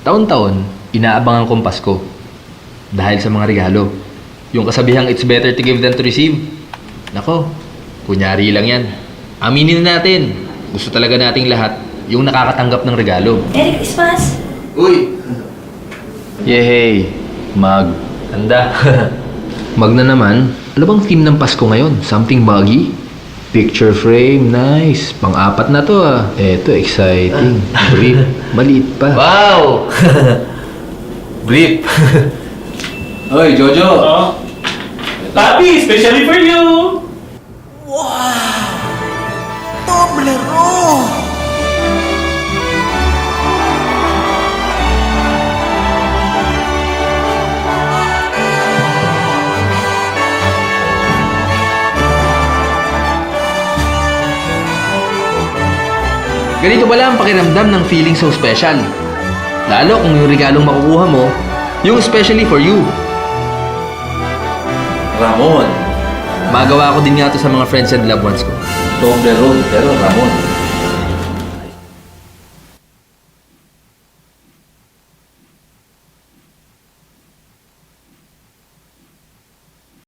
Taon-taon, inaabangan kong Pasko. Dahil sa mga regalo. Yung kasabihang it's better to give than to receive. Nako, kunyari lang yan. Aminin na natin, gusto talaga nating lahat yung nakakatanggap ng regalo. Merry Christmas! Uy! Yehey! Mag. Handa. Mag na naman. Ano bang theme ng Pasko ngayon? Something muggy? Picture frame, nice. Pang-apat na to ah. Eto, exciting. Brief, maliit pa. Wow! Brief. Oy, Jojo! Oh. Papi, especially for you! Toblerone! Ganito pala ang pakiramdam ng feeling so special. Lalo kung yung regalong makukuha mo, yung especially for you. Ramon. Magawa ko din nga to sa mga friends and loved ones ko. Toblerone, pero Ramon.